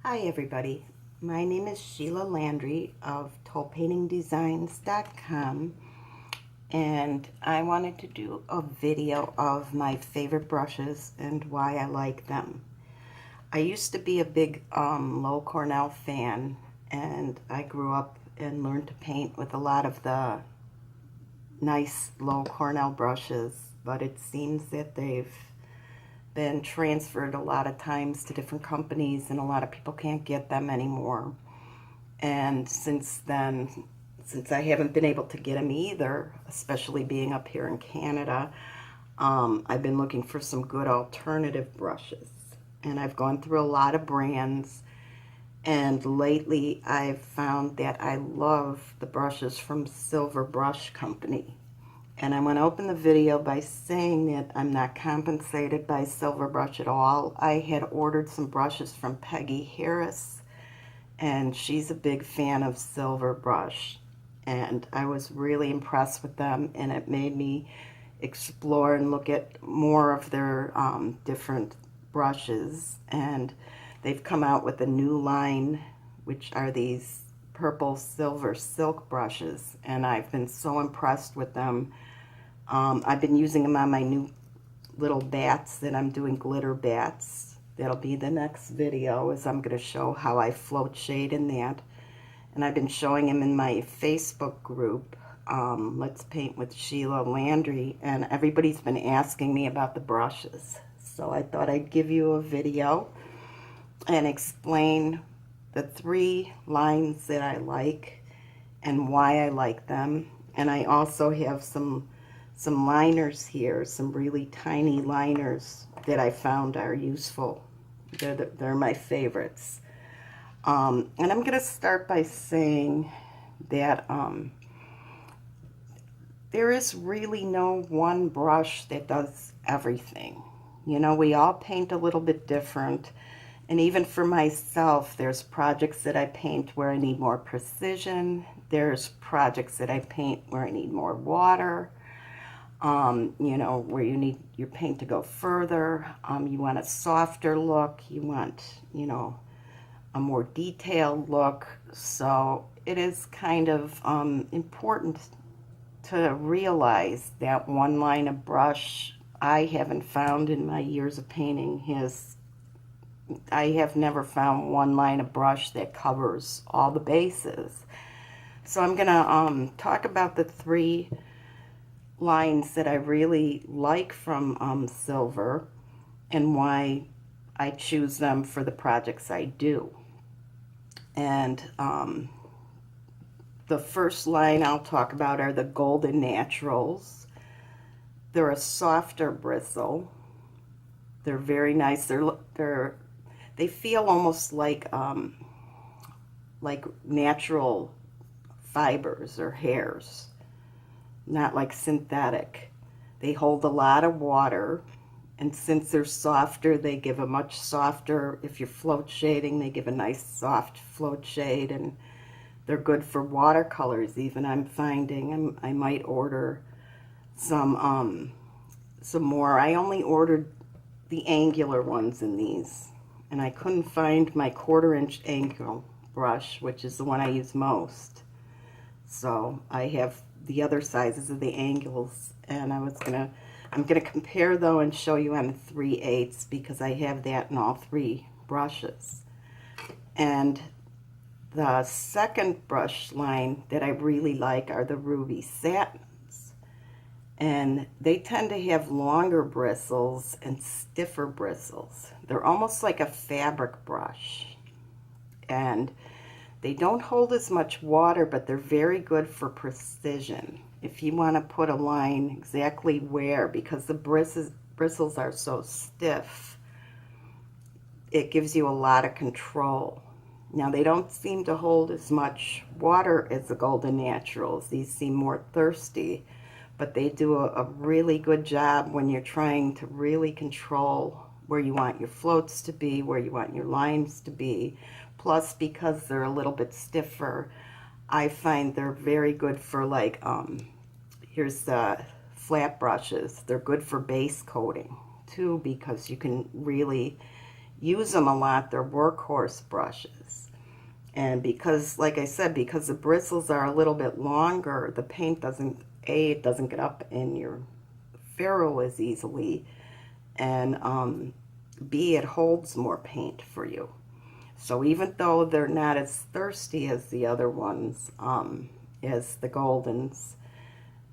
Hi everybody, my name is Sheila Landry of tollpaintingdesigns.com, and I wanted to do a video of my favorite brushes and why I like them. I used to be a big Loew Cornell fan, and I grew up and learned to paint with a lot of the nice Loew Cornell brushes, but it seems that they've been transferred a lot of times to different companies, and a lot of people can't get them anymore. And since then, since I haven't been able to get them either, especially being up here in Canada, I've been looking for some good alternative brushes. And I've gone through a lot of brands, and lately I've found that I love the brushes from Silver Brush Company. And I want to open the video by saying that I'm not compensated by Silver Brush at all. I had ordered some brushes from Peggy Harris, and she's a big fan of Silver Brush. And I was really impressed with them, and it made me explore and look at more of their different brushes. And they've come out with a new line, which are these purple silver silk brushes, and I've been so impressed with them. I've been using them on my new little bats that I'm doing, glitter bats. That'll be the next video, as I'm going to show how I float shade in that. And I've been showing them in my Facebook group, Let's Paint with Sheila Landry, and everybody's been asking me about the brushes. So I thought I'd give you a video and explain the three lines that I like and why I like them. And I also have some liners here, some really tiny liners that I found are useful. They're my favorites. And I'm going to start by saying that there is really no one brush that does everything. You know, we all paint a little bit different. And even for myself, there's projects that I paint where I need more precision. There's projects that I paint where I need more water. You know, where you need your paint to go further. You want a softer look. You want, you know, a more detailed look. So it is kind of important to realize that one line of brush I haven't found in my years of painting I have never found one line of brush that covers all the bases. So I'm going to talk about the three lines that I really like from Silver and why I choose them for the projects I do. And the first line I'll talk about are the Golden Naturals. They're a softer bristle. They're very nice. They feel almost like natural fibers or hairs, not like synthetic. They hold a lot of water, and since they're softer, they give a much softer, if you're float shading, they give a nice soft float shade, and they're good for watercolors even. I'm finding I might order some more. I only ordered the angular ones in these, and I couldn't find my 1/4-inch angle brush, which is the one I use most. So I have the other sizes of the angles, and I'm gonna compare though and show you on 3/8 because I have that in all three brushes. And the second brush line that I really like are the Ruby Satins. And they tend to have longer bristles and stiffer bristles. They're almost like a fabric brush. And they don't hold as much water, but they're very good for precision. If you want to put a line exactly where, because the bristles are so stiff, it gives you a lot of control. Now, they don't seem to hold as much water as the Golden Naturals. These seem more thirsty, but they do a really good job when you're trying to really control where you want your floats to be, where you want your lines to be. Plus, because they're a little bit stiffer, I find they're very good for, like, here's the flat brushes. They're good for base coating too, because you can really use them a lot. They're workhorse brushes. And because, like I said, because the bristles are a little bit longer, the paint doesn't, it doesn't get up in your ferrule as easily, and B, it holds more paint for you. So even though they're not as thirsty as the other ones, as the Goldens,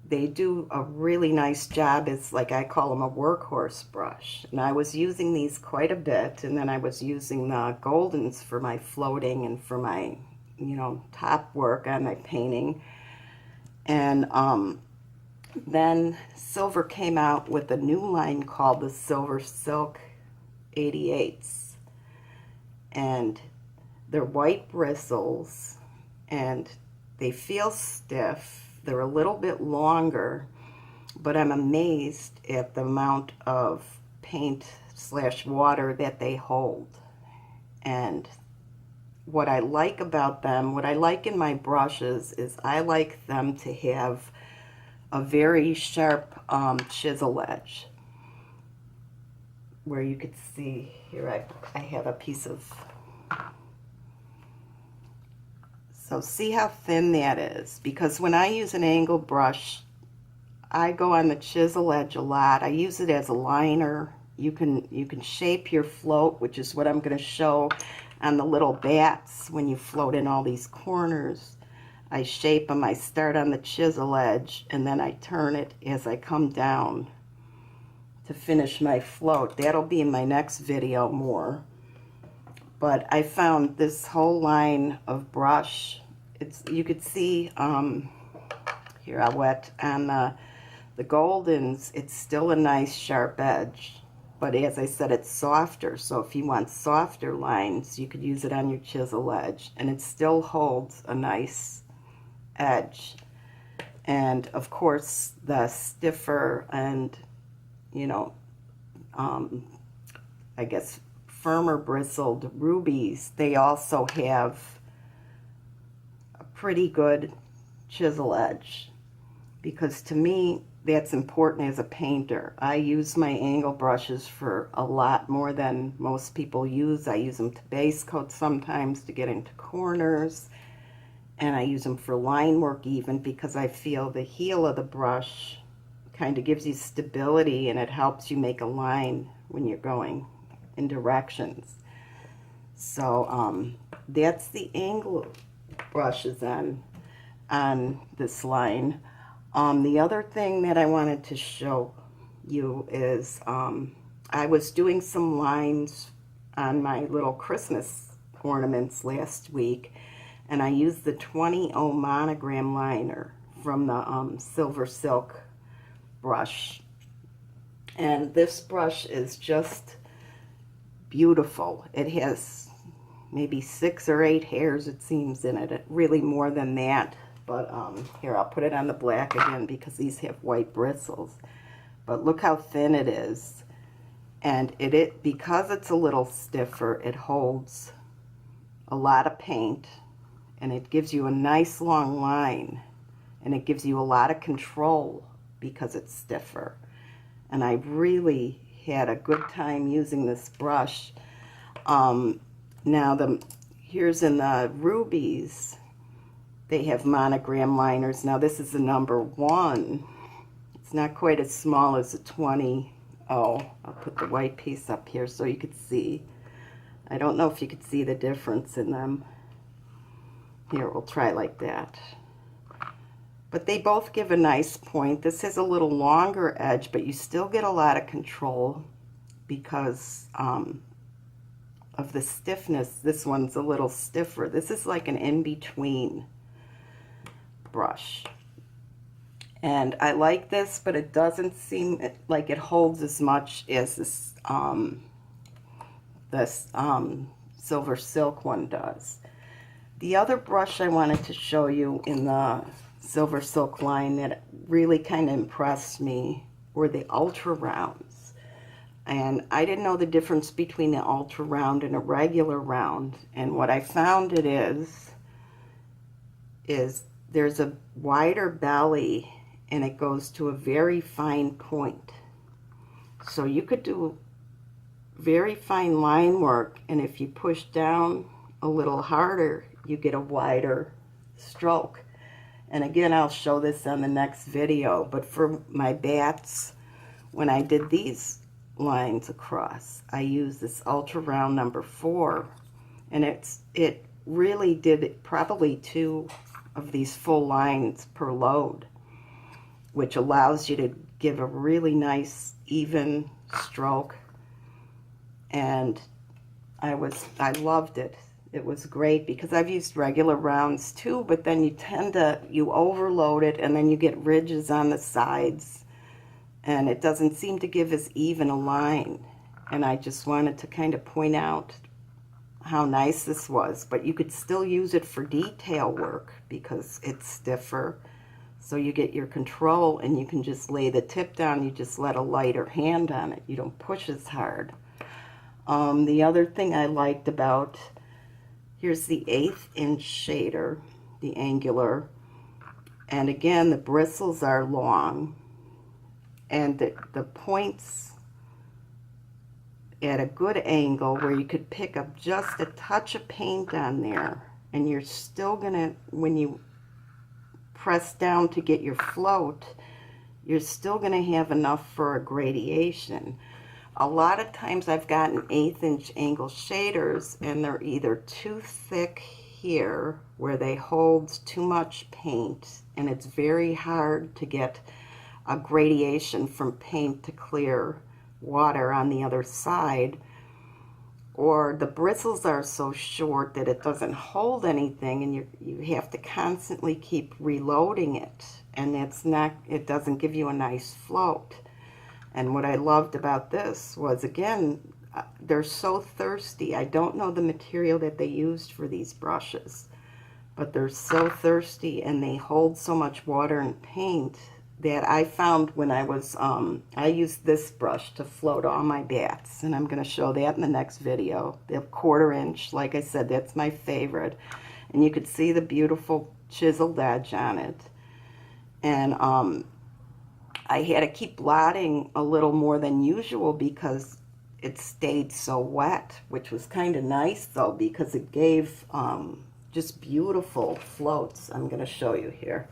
they do a really nice job. It's like, I call them a workhorse brush. And I was using these quite a bit, and then I was using the Goldens for my floating and for my, you know, top work on my painting. And then Silver came out with a new line called the Silver Silk 88s. And they're white bristles, and they feel stiff. They're a little bit longer, but I'm amazed at the amount of paint / water that they hold. And what I like about them, what I like in my brushes, is I like them to have a very sharp chisel edge. Where you could see, here I have a piece of, so see how thin that is, because when I use an angle brush, I go on the chisel edge a lot. I use it as a liner. You can shape your float, which is what I'm going to show on the little bats. When you float in all these corners, I shape them. I start on the chisel edge, and then I turn it as I come down to finish my float. That'll be in my next video more. But I found this whole line of brush, you could see, here I'll wet on the Goldens, it's still a nice sharp edge. But as I said, it's softer, so if you want softer lines, you could use it on your chisel edge, and it still holds a nice edge. And of course, the stiffer and, you know, I guess firmer bristled rubies, they also have a pretty good chisel edge, because to me that's important as a painter. I use my angle brushes for a lot more than most people use. I use them to base coat sometimes, to get into corners, and I use them for line work even, because I feel the heel of the brush kind of gives you stability, and it helps you make a line when you're going in directions. So that's the angle brushes on this line. The other thing that I wanted to show you is I was doing some lines on my little Christmas ornaments last week, and I used the 20 monogram liner from the Silver Silk brush. And this brush is just beautiful. It has maybe 6 or 8 hairs, it seems, in it. Really more than that. But here, I'll put it on the black again because these have white bristles. But look how thin it is. And because it's a little stiffer, it holds a lot of paint, and it gives you a nice long line, and it gives you a lot of control because it's stiffer. And I really had a good time using this brush. Now here's in the rubies, they have monogram liners. Now this is the number 1. It's not quite as small as the 20. Oh, I'll put the white piece up here so you could see. I don't know if you could see the difference in them. Here, we'll try like that. But they both give a nice point. This has a little longer edge, but you still get a lot of control because of the stiffness. This one's a little stiffer. This is like an in-between brush. And I like this, but it doesn't seem like it holds as much as this Silver Silk one does. The other brush I wanted to show you in the Silver Silk line that really kind of impressed me were the ultra rounds. And I didn't know the difference between the ultra round and a regular round. And what I found it is there's a wider belly, and it goes to a very fine point. So you could do very fine line work, and if you push down a little harder, you get a wider stroke. And again, I'll show this on the next video, but for my bats, when I did these lines across, I used this Ultra Round number 4, and it really did probably 2 of these full lines per load, which allows you to give a really nice even stroke. And I loved it. It was great because I've used regular rounds too, but then you overload it and then you get ridges on the sides and it doesn't seem to give as even a line. And I just wanted to kind of point out how nice this was, but you could still use it for detail work because it's stiffer. So you get your control and you can just lay the tip down. You just let a lighter hand on it. You don't push as hard. The other thing I liked about, here's the 1/8 inch shader, the angular. And again, the bristles are long. And the points at a good angle where you could pick up just a touch of paint on there. And you're still gonna, when you press down to get your float, you're still gonna have enough for a gradation. A lot of times I've gotten 1/8 inch angle shaders and they're either too thick here where they hold too much paint and it's very hard to get a gradation from paint to clear water on the other side, or the bristles are so short that it doesn't hold anything and you have to constantly keep reloading it, and it doesn't give you a nice float. And what I loved about this was, again, they're so thirsty. I don't know the material that they used for these brushes, but they're so thirsty and they hold so much water and paint that I found when I was, I used this brush to float all my bats, and I'm going to show that in the next video. The 1/4 inch, like I said, that's my favorite. And you could see the beautiful chiseled edge on it. And I had to keep blotting a little more than usual because it stayed so wet, which was kind of nice though, because it gave just beautiful floats. I'm going to show you here.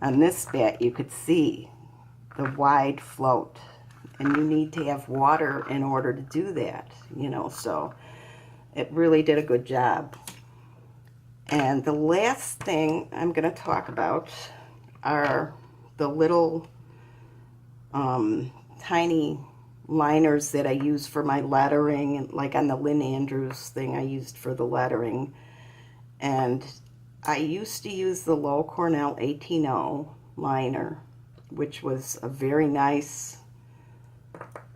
On this bat, you could see the wide float, and you need to have water in order to do that, you know, so it really did a good job. And the last thing I'm going to talk about are the little tiny liners that I use for my lettering, and like on the Lynn Andrews thing I used for the lettering. And I used to use the Low Cornell 18-0 liner, which was a very nice,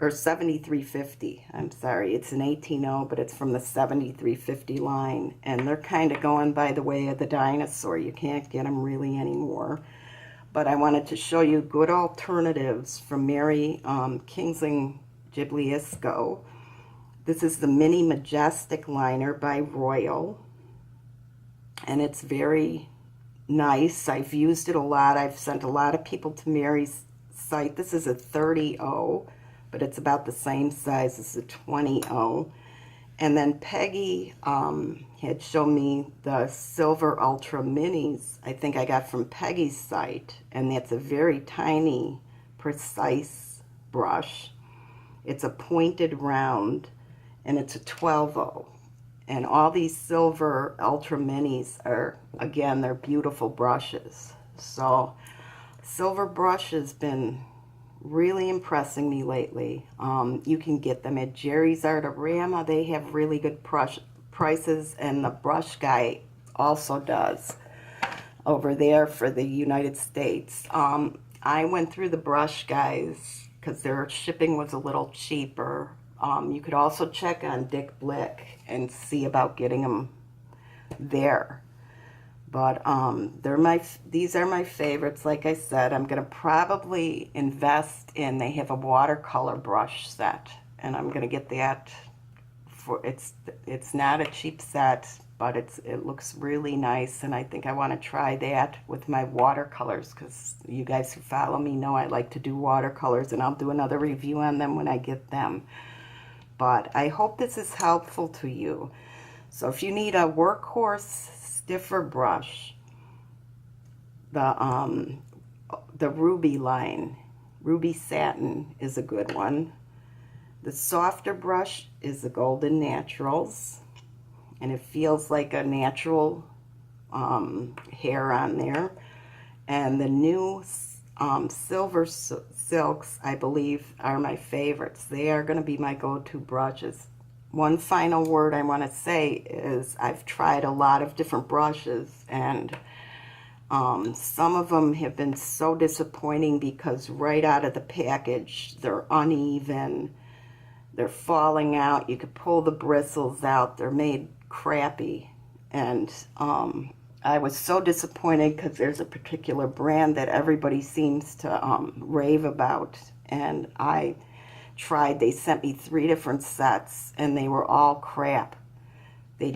or 7350, I'm sorry, it's an 18-0, but it's from the 7350 line, and they're kind of going by the way of the dinosaur. You can't get them really anymore. But I wanted to show you good alternatives from Mary Kingsling Gibliesco. This is the Mini Majestic liner by Royal, and it's very nice. I've used it a lot. I've sent a lot of people to Mary's site. This is a 30-0, but it's about the same size as the 20-0. And then Peggy had shown me the Silver Ultra Minis, I think I got from Peggy's site, and that's a very tiny, precise brush. It's a pointed round, and it's a 12-0. And all these Silver Ultra Minis are, again, they're beautiful brushes. So Silver brush has been really impressing me lately. You can get them at Jerry's Artorama. They have really good prices, and the Brush Guy also does over there for the United States. I went through the Brush Guys because their shipping was a little cheaper. You could also check on Dick Blick and see about getting them there. But these are my favorites. Like I said, I'm going to probably invest in, they have a watercolor brush set, and I'm going to get that for, it's not a cheap set, but it looks really nice, and I think I want to try that with my watercolors, because you guys who follow me know I like to do watercolors, and I'll do another review on them when I get them. but I hope this is helpful to you. So if you need a workhorse stiffer brush, the Ruby line, Ruby Satin is a good one. The softer brush is the Golden Naturals, and it feels like a natural hair on there. And the new Silver Silks, I believe, are my favorites. They are going to be my go-to brushes. One final word I want to say is I've tried a lot of different brushes, and some of them have been so disappointing because right out of the package, they're uneven, they're falling out, you could pull the bristles out, they're made crappy. And I was so disappointed because there's a particular brand that everybody seems to rave about, and I tried. They sent me 3 different sets, and they were all crap. They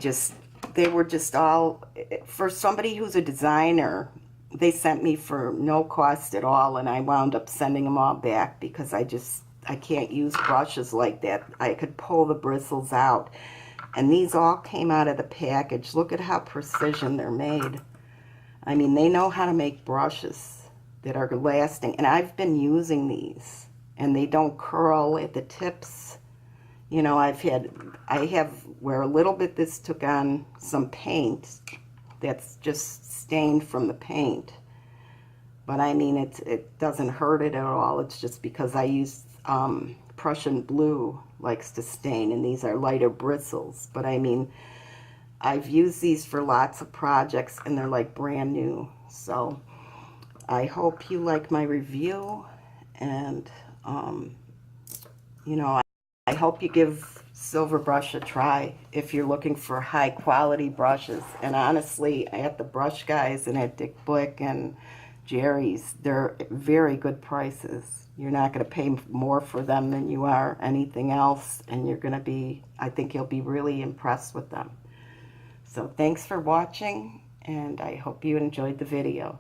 were just all, for somebody who's a designer, they sent me for no cost at all, and I wound up sending them all back because I can't use brushes like that. I could pull the bristles out. And these all came out of the package. Look at how precision they're made. I mean, they know how to make brushes that are lasting. And I've been using these, and they don't curl at the tips. You know, I have where a little bit this took on some paint that's just stained from the paint. But I mean, it doesn't hurt it at all. It's just because I use Prussian blue likes to stain, and these are lighter bristles. But I mean, I've used these for lots of projects, and they're like brand new. So I hope you like my review, and you know, I hope you give Silver Brush a try if you're looking for high quality brushes. And honestly, at the Brush Guys and at Dick Blick and Jerry's, they're very good prices. You're not going to pay more for them than you are anything else, and you're going to be, I think you'll be really impressed with them. So thanks for watching, and I hope you enjoyed the video.